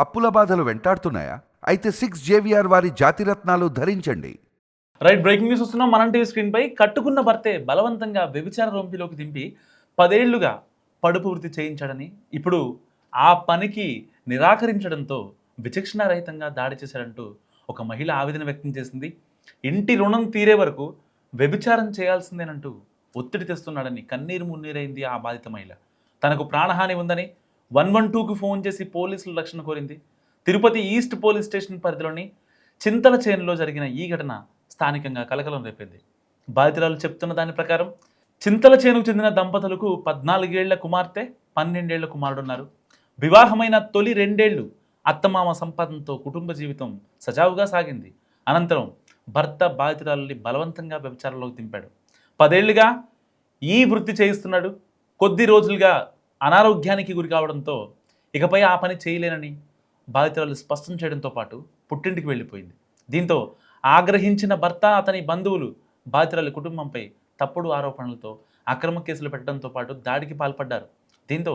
అప్పుల బాధలు వెంటాడుతున్నాయా? అయితే 6 JVR వారి జాతిరత్నాలు ధరించండి. రైట్, బ్రేకింగ్ న్యూస్ వస్తున్నాం. మనం టీవీ స్క్రీన్ పై కట్టుకున్న భర్తే బలవంతంగా వ్యభిచార రొంపిలోకి దింపి 10 ఏళ్లుగా పడుపు వృత్తి చేయించాడని, ఇప్పుడు ఆ పనికి నిరాకరించడంతో విచక్షణారహితంగా దాడి చేశాడంటూ ఒక మహిళ ఆవేదన వ్యక్తం చేసింది. ఇంటి రుణం తీరే వరకు వ్యభిచారం చేయాల్సిందేనంటూ ఒత్తిడి తెస్తున్నాడని కన్నీరు మున్నీరైంది ఆ బాధిత మహిళ. తనకు ప్రాణహాని ఉందని 112కు ఫోన్ చేసి పోలీసులు రక్షణ కోరింది. తిరుపతి ఈస్ట్ పోలీస్ స్టేషన్ పరిధిలోని చింతల చేనులో జరిగిన ఈ ఘటన స్థానికంగా కలకలం రేపింది. బాధితురాలు చెప్తున్న దాని ప్రకారం చింతల చేనుకు చెందిన దంపతులకు 14 ఏళ్ల కుమార్తె, 12 ఏళ్ల కుమారుడున్నారు. వివాహమైన తొలి 2 ఏళ్లు అత్తమామ సంపాదనతో కుటుంబ జీవితం సజావుగా సాగింది. అనంతరం భర్త బాధితురాలని బలవంతంగా వ్యభిచారంలోకి దింపాడు. 10 ఏళ్లుగా ఈ వృత్తి చేయిస్తున్నాడు. కొద్ది రోజులుగా అనారోగ్యానికి గురి కావడంతో ఇకపై ఆ పని చేయలేనని బాధితురాలు స్పష్టం చేయడంతో పాటు పుట్టింటికి వెళ్ళిపోయింది. దీంతో ఆగ్రహించిన భర్త, అతని బంధువులు బాధితురాలి కుటుంబంపై తప్పుడు ఆరోపణలతో అక్రమ కేసులు పెట్టడంతో పాటు దాడికి పాల్పడ్డారు. దీంతో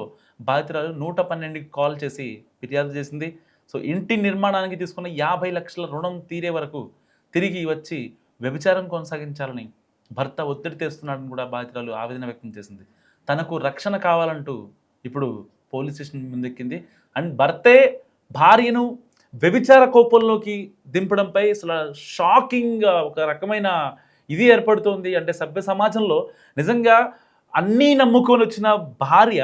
బాధితురాలు 112కి కాల్ చేసి ఫిర్యాదు చేసింది. సో ఇంటి నిర్మాణానికి తీసుకున్న 50 లక్షల రుణం తీరే వరకు తిరిగి వచ్చి వ్యభిచారం కొనసాగించాలని భర్త ఒత్తిడి తెస్తున్నాడని కూడా బాధితురాలు ఆవేదన వ్యక్తం చేసింది. తనకు రక్షణ కావాలంటూ ఇప్పుడు పోలీస్ స్టేషన్ ముందెక్కింది. అండ్ భర్తే భార్యను వ్యభిచార కోపంలోకి దింపడంపై అసలు షాకింగ్ ఒక రకమైన ఇది ఏర్పడుతోంది. అంటే సభ్య సమాజంలో నిజంగా అన్నీ నమ్ముకొని వచ్చిన భార్య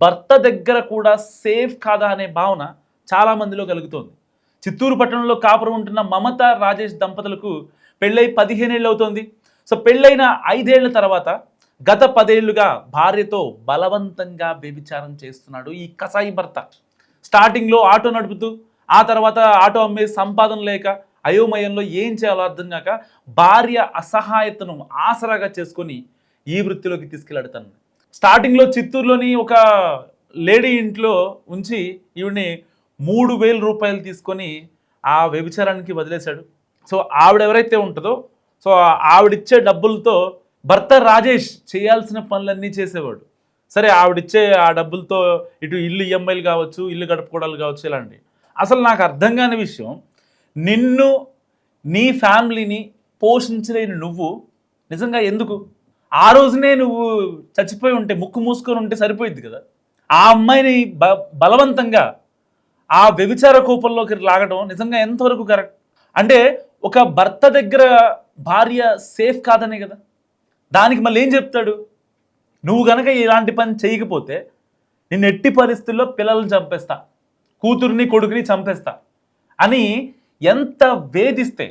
భర్త దగ్గర కూడా సేఫ్ కాదా అనే భావన చాలామందిలో కలుగుతోంది. చిత్తూరు పట్టణంలో కాపురం ఉంటున్న మమత రాజేష్ దంపతులకు పెళ్ళై 15 ఏళ్ళు అవుతోంది. సో పెళ్ళైన 5 ఏళ్ల తర్వాత గత 10 ఏళ్లుగా భార్యతో బలవంతంగా వ్యభిచారం చేస్తున్నాడు ఈ కసాయి భర్త. స్టార్టింగ్లో ఆటో నడుపుతూ, ఆ తర్వాత ఆటో అమ్మే సంపాదన లేక అయోమయంలో ఏం చేయాలో అర్థం కాక భార్య అసహాయతను ఆసరాగా చేసుకొని ఈ వృత్తిలోకి తీసుకెళ్లాడు. స్టార్టింగ్లో చిత్తూరులోని ఒక లేడీ ఇంట్లో ఉంచి ఈవిడ్ని 3,000 రూపాయలు తీసుకొని ఆ వ్యభిచారానికి వదిలేశాడు. సో ఆవిడ ఎవరైతే ఉంటుందో, సో ఆవిడిచ్చే డబ్బులతో భర్త రాజేష్ చేయాల్సిన పనులన్నీ చేసేవాడు. సరే, ఆవిడిచ్చే ఆ డబ్బులతో ఇటు ఇల్లు ఈఎంఐలు కావచ్చు, ఇల్లు గడుపుకోవడాలు కావచ్చు, ఇలాంటివి. అసలు నాకు అర్థం కాని విషయం, నిన్ను నీ ఫ్యామిలీని పోషించలేని నువ్వు నిజంగా ఎందుకు ఆ రోజునే నువ్వు చచ్చిపోయి ఉంటే, ముక్కు మూసుకొని ఉంటే సరిపోయింది కదా. ఆ అమ్మాయిని బలవంతంగా ఆ వ్యభిచార కోపంలోకి లాగడం నిజంగా ఎంతవరకు కరెక్ట్? అంటే ఒక భర్త దగ్గర భార్య సేఫ్ కాదనే కదా. దానికి మళ్ళీ ఏం చెప్తాడు, నువ్వు గనక ఇలాంటి పని చేయకపోతే నిన్ను ఎట్టి పరిస్థితుల్లో పిల్లల్ని చంపేస్తా, కూతుర్ని కొడుకుని చంపేస్తా అని ఎంత వేధిస్తే,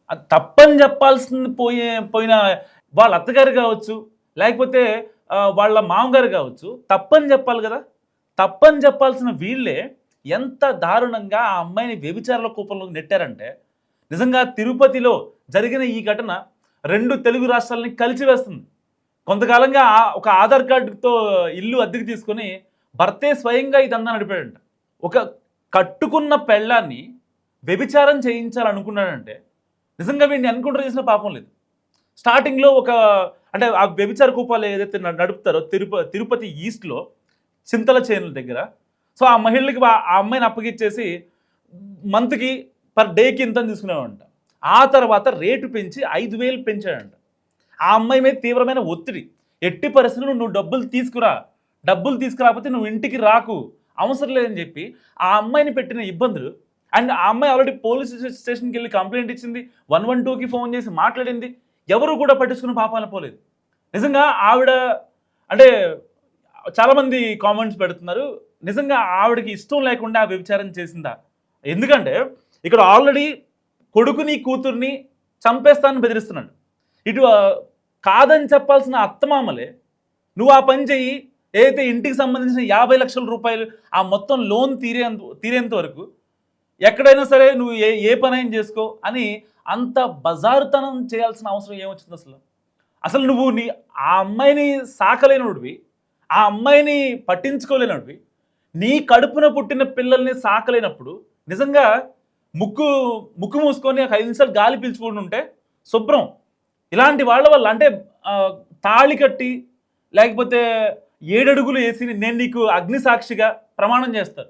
అది తప్పని చెప్పాల్సింది పోయిన వాళ్ళ అత్తగారు కావచ్చు, లేకపోతే వాళ్ళ మామగారు కావచ్చు, తప్పని చెప్పాలి కదా. తప్పని చెప్పాల్సిన వీళ్ళే ఎంత దారుణంగా ఆ అమ్మాయిని వ్యభిచారాల కూపంలోకి నెట్టారంటే, నిజంగా తిరుపతిలో జరిగిన ఈ ఘటన 2 తెలుగు రాష్ట్రాలని కలిసివేస్తుంది. కొంతకాలంగా ఒక ఆధార్ కార్డుతో ఇల్లు అద్దెకి తీసుకొని భర్తే స్వయంగా ఇదంతా నడిపాడంట. ఒక కట్టుకున్న పెళ్ళాన్ని వ్యభిచారం చేయించాలనుకున్నాడంటే నిజంగా వీడిని అనుకుంటూ చేసిన పాపం లేదు. స్టార్టింగ్లో అంటే ఆ వ్యభిచార కూపాలు ఏదైతే నడుపుతారో తిరుపతి ఈస్ట్లో చింతల చేనుల దగ్గర, సో ఆ మహిళకి ఆ అమ్మాయిని అప్పగిచ్చేసి మంత్కి పర్ డేకి ఇంత తీసుకునేవాడంట. ఆ తర్వాత రేటు పెంచి 5,000 పెంచాడంట. ఆ అమ్మాయి మీద తీవ్రమైన ఒత్తిడి, ఎట్టి పరిస్థితుల్లో నువ్వు డబ్బులు తీసుకురాకపోతే నువ్వు ఇంటికి రాకు, అవసరం లేదని చెప్పి ఆ అమ్మాయిని పెట్టిన ఇబ్బందులు. అండ్ ఆ అమ్మాయి ఆల్రెడీ పోలీస్ స్టేషన్కి వెళ్ళి కంప్లైంట్ ఇచ్చింది, 112కి ఫోన్ చేసి మాట్లాడింది. ఎవరు కూడా పట్టించుకుని పాపాన పోలేదు. నిజంగా ఆవిడ అంటే చాలామంది కామెంట్స్ పెడుతున్నారు, నిజంగా ఆవిడకి ఇష్టం లేకుండా ఆ వ్యభిచారం చేసిందా? ఎందుకంటే ఇక్కడ ఆల్రెడీ కొడుకుని కూతుర్ని చంపేస్తానని బెదిరిస్తున్నాడు. ఇటు కాదని చెప్పాల్సిన అత్తమామలే నువ్వు ఆ పని చెయ్యి, ఏదైతే ఇంటికి సంబంధించిన 50 లక్షల రూపాయలు ఆ మొత్తం లోన్ తీరేంత వరకు ఎక్కడైనా సరే నువ్వు ఏ పనైనా చేసుకో అని అంత బజారుతనం చేయాల్సిన అవసరం ఏమొచ్చింది అసలు నువ్వు ఆ అమ్మాయిని సాకలేనోడివి, ఆ అమ్మాయిని పట్టించుకోలేనోడివి, నీ కడుపున పుట్టిన పిల్లల్ని సాకలేనప్పుడు నిజంగా ముక్కు మూసుకొని 5 నిమిషాలు గాలి పీల్చుకుంటూ ఉంటే శుభ్రం. ఇలాంటి వాళ్ళ వల్ల అంటే తాళి కట్టి లేకపోతే 7 అడుగులు వేసి నేను నీకు అగ్ని సాక్షిగా ప్రమాణం చేస్తారు.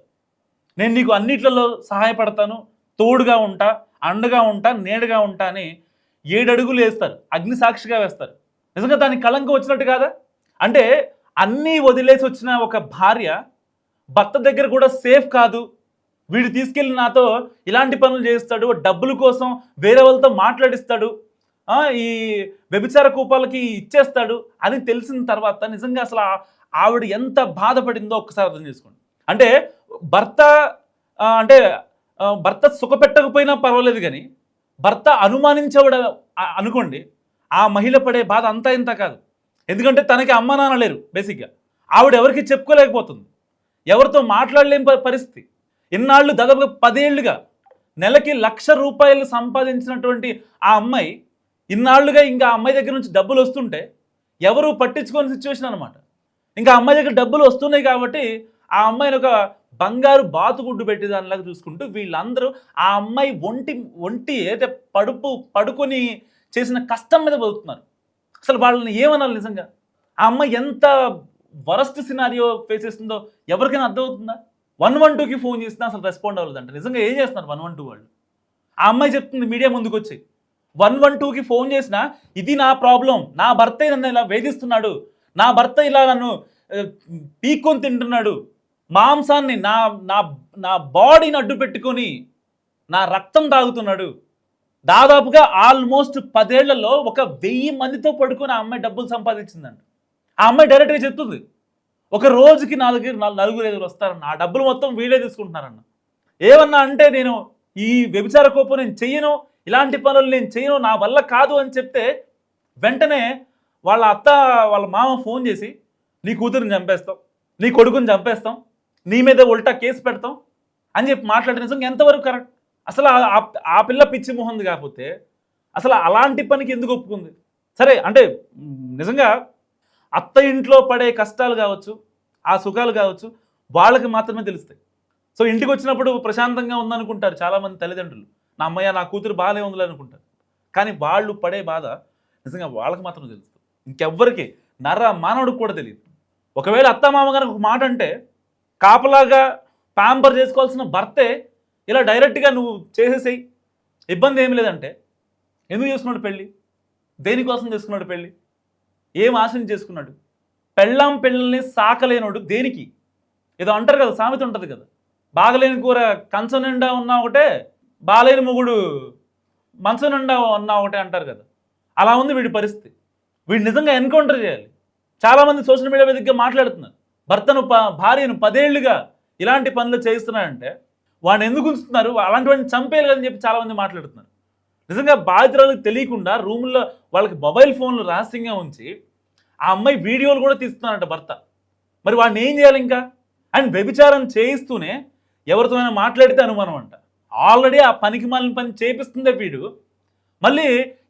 నేను నీకు అన్నిట్లలో సహాయపడతాను, తోడుగా ఉంటా, అండగా ఉంటా, నీడగా ఉంటా అని 7 అడుగులు వేస్తారు, అగ్ని సాక్షిగా వేస్తారు. నిజంగా దానికి కళంకం వచ్చినట్టు కాదా? అంటే అన్నీ వదిలేసి వచ్చిన ఒక భార్య భర్త దగ్గర కూడా సేఫ్ కాదు, వీడు తీసుకెళ్ళి నాతో ఇలాంటి పనులు చేస్తాడు, డబ్బుల కోసం వేరే వాళ్ళతో మాట్లాడిస్తాడు, ఈ వ్యభిచార కూపాలకి ఇచ్చేస్తాడు అని తెలిసిన తర్వాత నిజంగా అసలు ఆవిడ ఎంత బాధపడిందో ఒక్కసారి అర్థం చేసుకోండి. అంటే భర్త అంటే భర్త సుఖపెట్టకపోయినా పర్వాలేదు, కానీ భర్త అనుమానించేవాడు అనుకోండి, ఆ మహిళ పడే బాధ అంతా ఇంత కాదు. ఎందుకంటే తనకి అమ్మ నాన్న లేరు బేసిక్గా, ఆవిడ ఎవరికి చెప్పుకోలేకపోతుంది, ఎవరితో మాట్లాడలేని పరిస్థితి. ఇన్నాళ్ళు దాదాపుగా 10 ఏళ్ళుగా నెలకి ₹1,00,000 సంపాదించినటువంటి ఆ అమ్మాయి ఇన్నాళ్ళుగా ఇంకా ఆ అమ్మాయి దగ్గర నుంచి డబ్బులు వస్తుంటే ఎవరు పట్టించుకోని సిచ్యువేషన్ అనమాట. ఇంకా అమ్మాయి దగ్గర డబ్బులు వస్తున్నాయి కాబట్టి ఆ అమ్మాయిని ఒక బంగారు బాతుగుడ్డు పెట్టి దానిలాగా చూసుకుంటూ వీళ్ళందరూ ఆ అమ్మాయి ఒంటి ఏదైతే పడుకొని చేసిన కష్టం మీద బతుకుతున్నారు. అసలు వాళ్ళని ఏమనాలి నిజంగా? ఆ అమ్మాయి ఎంత వరస్ట్ సినారియో ఫేస్ చేస్తుందో ఎవరికైనా అర్థమవుతుందా? 112కి ఫోన్ చేసినా అసలు రెస్పాండ్ అవ్వలేదంట. నిజంగా ఏం చేస్తున్నారు 112 వాళ్ళు? ఆ అమ్మాయి చెప్తుంది మీడియా ముందుకు వచ్చి, 112కి ఫోన్ చేసినా ఇది నా ప్రాబ్లం, నా భర్త నన్ను ఇలా వేధిస్తున్నాడు, నా భర్త ఇలా నన్ను పీక్కొని తింటున్నాడు, మాంసాన్ని నా నా నా బాడీని అడ్డు పెట్టుకొని నా రక్తం తాగుతున్నాడు. దాదాపుగా ఆల్మోస్ట్ 10 ఏళ్లలో 1000 మందితో పడుకొని ఆ అమ్మాయి డబ్బులు సంపాదించిందంట. ఆ అమ్మాయి డైరెక్ట్గా చెప్తుంది, ఒక రోజుకి నలుగురు వస్తారన్న, ఆ డబ్బులు మొత్తం వీళ్ళే తీసుకుంటున్నారన్న. ఏమన్నా అంటే నేను ఈ వ్యభిచార కోపం నేను చెయ్యను, ఇలాంటి పనులు నేను చేయను, నా వల్ల కాదు అని చెప్తే వెంటనే వాళ్ళ అత్త వాళ్ళ మామ ఫోన్ చేసి నీ కూతురుని చంపేస్తాం, నీ కొడుకుని చంపేస్తాం, నీ మీద ఉల్టా కేసు పెడతాం అని చెప్పి మాట్లాడే నిజంగా ఎంతవరకు కరెక్ట్? అసలు ఆ పిల్ల పిచ్చి మొహంది కాకపోతే అసలు అలాంటి పనికి ఎందుకు ఒప్పుకుంది? సరే అంటే నిజంగా అత్త ఇంట్లో పడే కష్టాలు కావచ్చు, ఆ సుఖాలు కావచ్చు, వాళ్ళకి మాత్రమే తెలుస్తాయి. సో ఇంటికి వచ్చినప్పుడు ప్రశాంతంగా ఉందనుకుంటారు చాలామంది తల్లిదండ్రులు, నా అమ్మయ్య నా కూతురు బాగానే ఉందిలే అనుకుంటారు. కానీ వాళ్ళు పడే బాధ నిజంగా వాళ్ళకి మాత్రం తెలుస్తుంది, ఇంకెవ్వరికి మానవుడికి కూడా తెలియదు. ఒకవేళ అత్తమామ గారికి ఒక మాట అంటే కాపలాగా ప్యాంపర్ చేసుకోవాల్సిన భర్తే ఇలా డైరెక్ట్గా నువ్వు చేసేసేయి, ఇబ్బంది ఏమి లేదంటే ఎందుకు చేసుకున్నాడు పెళ్ళి? దేనికోసం చేసుకున్నాడు పెళ్ళి? ఏం ఆశని చేసుకున్నాడు? పెళ్ళాం పిల్లల్ని సాకలేనోడు దేనికి? ఏదో అంటారు కదా, సామెత ఉంటుంది కదా, బాగలేని కూర కంచం నిండా ఉన్నా ఒకటే, బాలేని మొగుడు మంచం నిండా ఉన్నా ఒకటే అంటారు కదా. అలా ఉంది వీడి పరిస్థితి. వీడు నిజంగా ఎన్కౌంటర్ చేయాలి. చాలామంది సోషల్ మీడియా వేదికగా మాట్లాడుతున్నారు, భర్తను భార్యను 10 ఏళ్లుగా ఇలాంటి పనులు చేస్తున్నారంటే వాడిని ఎందుకు ఉంచుతున్నారు, అలాంటి వాడిని చంపేయాలి అని చెప్పి చాలామంది మాట్లాడుతున్నారు. నిజంగా బాధితురాలకు తెలియకుండా రూముల్లో వాళ్ళకి మొబైల్ ఫోన్లు రహస్యంగా ఉంచి ఆ అమ్మాయి వీడియోలు కూడా తీస్తున్నారంట భర్త. మరి వాడిని ఏం చేయాలి ఇంకా? అండ్ వ్యభిచారం చేయిస్తూనే ఎవరితోనైనా మాట్లాడితే అనుమానం అంట. ఆల్రెడీ ఆ పనికి మాలిన పని చేపిస్తుందే వీడు, మళ్ళీ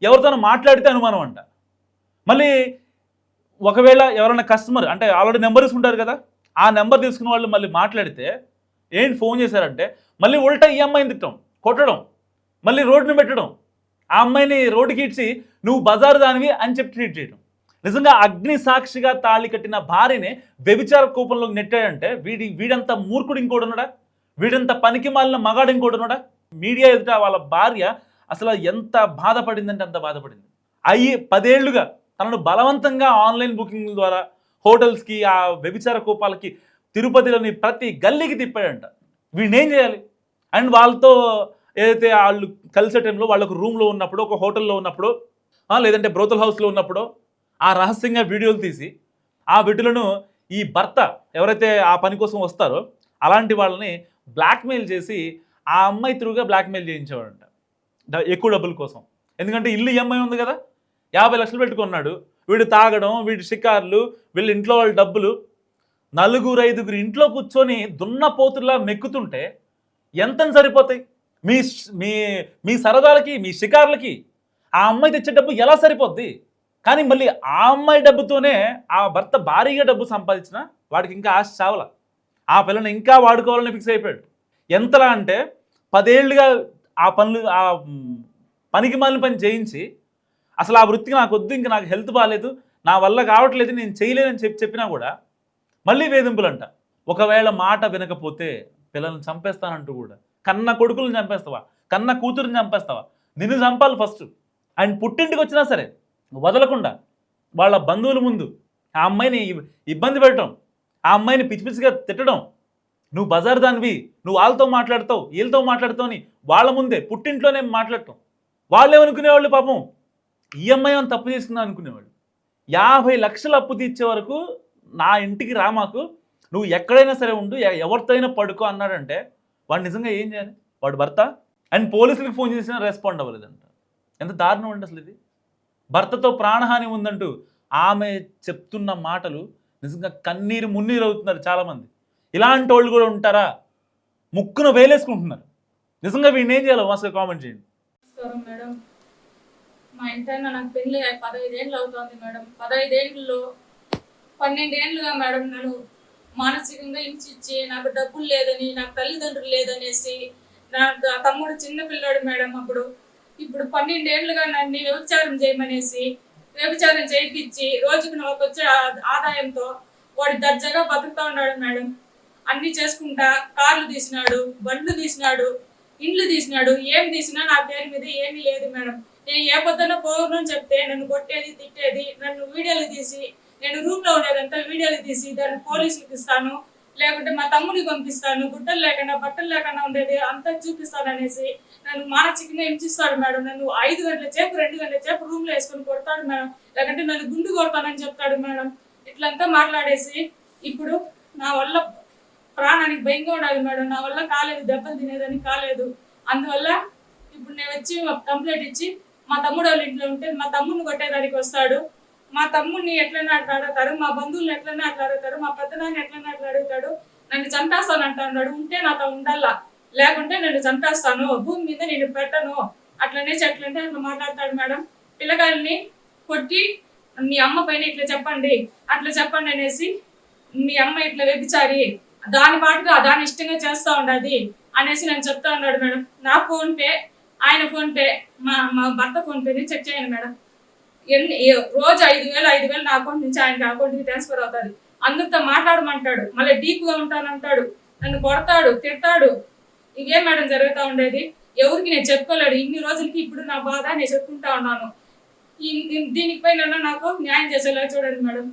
ఎవరితోనైనా మాట్లాడితే అనుమానం అంట. మళ్ళీ ఒకవేళ ఎవరైనా కస్టమర్ అంటే ఆల్రెడీ నెంబర్ తీసుకుంటారు కదా, ఆ నెంబర్ తీసుకున్న వాళ్ళు మళ్ళీ మాట్లాడితే ఏంటి ఫోన్ చేశారంటే మళ్ళీ ఉల్టా ఈ అమ్మాయిని తిట్టడం, కొట్టడం, మళ్ళీ రోడ్డుని పెట్టడం, ఆ అమ్మాయిని రోడ్డుకి ఇచ్చి నువ్వు బజారు దానివి అని చెప్పి ట్రీట్ చేయడం. నిజంగా అగ్ని సాక్షిగా తాళి కట్టిన భార్యనే వ్యభిచార కూపంలోకి నెట్టాడంటే వీడంత మూర్ఖుడు ఇంకోటి ఉన్నాడా? వీడంత పనికి మాలిన మగాడు ఇంకోటి ఉన్నాడా? మీడియా ఎదుట వాళ్ళ భార్య అసలు ఎంత బాధపడిందంటే అంత బాధపడింది. 10 ఏళ్లుగా తనను బలవంతంగా ఆన్లైన్ బుకింగ్ ద్వారా హోటల్స్కి, ఆ వ్యభిచార కూపాలకి, తిరుపతిలోని ప్రతి గల్లీకి తిప్పాడంట. వీడిని ఏం చేయాలి? అండ్ వాళ్ళతో ఏదైతే వాళ్ళు కలిసే టైంలో వాళ్ళకు రూమ్లో ఉన్నప్పుడు, ఒక హోటల్లో ఉన్నప్పుడు, లేదంటే బ్రోతల్ హౌస్లో ఉన్నప్పుడు ఆ రహస్యంగా వీడియోలు తీసి ఆ వీడియోలను ఈ భర్త ఎవరైతే ఆ పని కోసం వస్తారో అలాంటి వాళ్ళని బ్లాక్మెయిల్ చేసి ఆ అమ్మాయి త్రూగా బ్లాక్మెయిల్ చేయించేవాడంట ఎక్కువ డబ్బుల కోసం. ఎందుకంటే ఇల్లు ఈఎంఐ ఉంది కదా, 50 లక్షలు పెట్టుకున్నాడు. వీడు తాగడం, వీడి షికార్లు, వీళ్ళ ఇంట్లో వాళ్ళ డబ్బులు, 4-5 ఇంట్లో కూర్చొని దున్నపోతులా మెక్కుతుంటే ఎంతని సరిపోతాయి? మీ మీ మీ సరదాలకి, మీ షికార్లకి ఆ అమ్మాయి తెచ్చే డబ్బు ఎలా సరిపోద్ది? కానీ మళ్ళీ ఆ అమ్మాయి డబ్బుతోనే ఆ భర్త భారీగా డబ్బు సంపాదించిన వాడికి ఇంకా ఆశ చావల, ఆ పిల్లని ఇంకా వాడుకోవాలని ఫిక్స్ అయిపోయాడు. ఎంతలా అంటే 10 ఏళ్ళుగా ఆ పనికి మాలిన పని చేయించి అసలు ఆ వృత్తికి నాకు వద్దు, ఇంకా నాకు హెల్త్ బాగాలేదు, నా వల్ల కావట్లేదు, నేను చేయలేనని చెప్పినా కూడా మళ్ళీ వేధింపులంట. ఒకవేళ మాట వినకపోతే పిల్లల్ని చంపేస్తానంటూ కూడా. కన్న కొడుకులను చంపేస్తావా, కన్న కూతురుని చంపేస్తావా? నిన్ను చంపాలి ఫస్ట్. ఆయన పుట్టింటికి వచ్చినా సరే వదలకుండా వాళ్ళ బంధువుల ముందు ఆ అమ్మాయిని ఇబ్బంది పెట్టడం, ఆ అమ్మాయిని పిచ్చి పిచ్చిగా తిట్టడం, నువ్వు బజార్ దానివి, నువ్వు వాళ్ళతో మాట్లాడతావు వీళ్ళతో మాట్లాడతావు అని వాళ్ళ ముందే పుట్టింట్లోనే మాట్లాడటం. వాళ్ళు ఏమనుకునేవాళ్ళు పాపం, ఈ అమ్మాయి అని తప్పు చేసుకుందాం అనుకునేవాళ్ళు. 50 లక్షలు అప్పు తీర్చే వరకు నా ఇంటికి రా, మాకు నువ్వు ఎక్కడైనా సరే ఉండు, ఎవరితో అయినా పడుకో అన్నాడంటే వాడు నిజంగా ఏం చేయాలి? వాడు భర్త అండ్ పోలీసులకు ఫోన్ చేసినా రెస్పాండ్ అవ్వలేదంట. ఎంత దారుణం అండి అసలు ఇది. భర్తతో ప్రాణహాని ఉందంటూ ఆమె చెప్తున్న మాటలు నిజంగా కన్నీరు మున్నీరు అవుతున్నారు చాలామంది. ఇలాంటి వాళ్ళు కూడా ఉంటారా? ముక్కున వేలేసుకుంటున్నారు. నిజంగా వీడిని ఏం చేయాలో మాస్గా కామెంట్ చేయండి. నమస్కారం మేడం. మా ఇంటైనా నాకు పెళ్లి 15 ఏళ్ళు అవుతుంది మేడం. 15 ఏళ్ళలో 12 ఏళ్ళుగా మేడం నన్ను మానసికంగా హింసించి, నాకు డబ్బులు లేదని, నాకు తల్లిదండ్రులు లేదనేసి, నా తమ్ముడు చిన్న పిల్లాడు మేడం అప్పుడు. ఇప్పుడు 12 ఏళ్ళుగా నన్ను వ్యభిచారం చేయమనేసి, వ్యభిచారం చేయించి రోజుకు నాకు వచ్చే ఆదాయంతో వాడు దర్జాగా బతుకుతా ఉన్నాడు మేడం. అన్ని చేసుకుంటా కార్లు తీసినాడు, బండ్లు తీసినాడు, ఇండ్లు తీసినాడు. ఏం తీసినా నా పేరు మీద ఏమీ లేదు మేడం. నేను ఏ పొద్దున పోను చెప్తే నన్ను కొట్టేది, తిట్టేది, నన్ను వీడియోలు తీసి, నేను రూమ్ లో ఉండేదంతా వీడియోలు తీసి దాన్ని పోలీసులకు ఇస్తాను, లేకుంటే మా తమ్ముడికి పంపిస్తాను, గుడ్డలు లేకుండా బట్టలు లేకుండా ఉండేది అంతా చూపిస్తాను అనేసి నన్ను మానసికంగా హింసిస్తాడు మేడం. నన్ను 5 గంటల సేపు 2 గంటల సేపు రూమ్ లో వేసుకొని కొడతాడు మేడం. లేకుంటే నన్ను గుండు కొడతానని చెప్తాడు మేడం. ఇట్లంతా మాట్లాడేసి ఇప్పుడు నా వల్ల ప్రాణానికి భయంగా ఉండాలి మేడం. నా వల్ల కాలేదు, దెబ్బలు తినేదని కాలేదు. అందువల్ల ఇప్పుడు నేను వచ్చి కంప్లైంట్ ఇచ్చి మా తమ్ముడు వాళ్ళ ఇంట్లో ఉంటే మా తమ్ముడిని కొట్టేదానికి వస్తాడు. మా తమ్ముడిని ఎట్లైనా అట్లా అడుగుతారు, మా బంధువులను ఎట్లైనా అట్లా అడుగుతారు, మా పెద్దనాన్ని ఎట్లైనా అట్లా అడుగుతాడు. నన్ను చంపేస్తాను అంటున్నాడు. ఉంటే నాతో ఉండాలా, లేకుంటే నేను చంపేస్తాను, భూమి మీద నేను పెట్టను అట్లనేసి ఎట్లంటే అట్లా మాట్లాడతాడు మేడం. పిల్లగాల్ని కొట్టి మీ అమ్మ పైన ఇట్లా చెప్పండి, అట్లా చెప్పండి అనేసి, మీ అమ్మ ఇట్లా వ్యభిచారి, దాని పాటుగా దాని ఇష్టంగా చేస్తూ ఉండదు అనేసి నేను చెప్తా ఉన్నాడు మేడం. నా ఫోన్ పే, ఆయన ఫోన్ పే, మా భర్త ఫోన్ పేని చెక్ చేయండి మేడం. రోజు 5,000 నా అకౌంట్ నుంచి ఆయనకి అకౌంట్కి ట్రాన్స్ఫర్ అవుతుంది. అందరితో మాట్లాడమంటాడు, మళ్ళీ డీప్గా ఉంటానంటాడు, నన్ను కొడతాడు, తిడతాడు. ఇవే మేడం జరుగుతూ ఉండేది. ఎవరికి నేను చెప్పుకోలేడు ఇన్ని రోజులకి. ఇప్పుడు నా బాధ నేను చెప్పుకుంటా ఉన్నాను. దీనిపై నాకు న్యాయం చేసేలా చూడండి మేడం.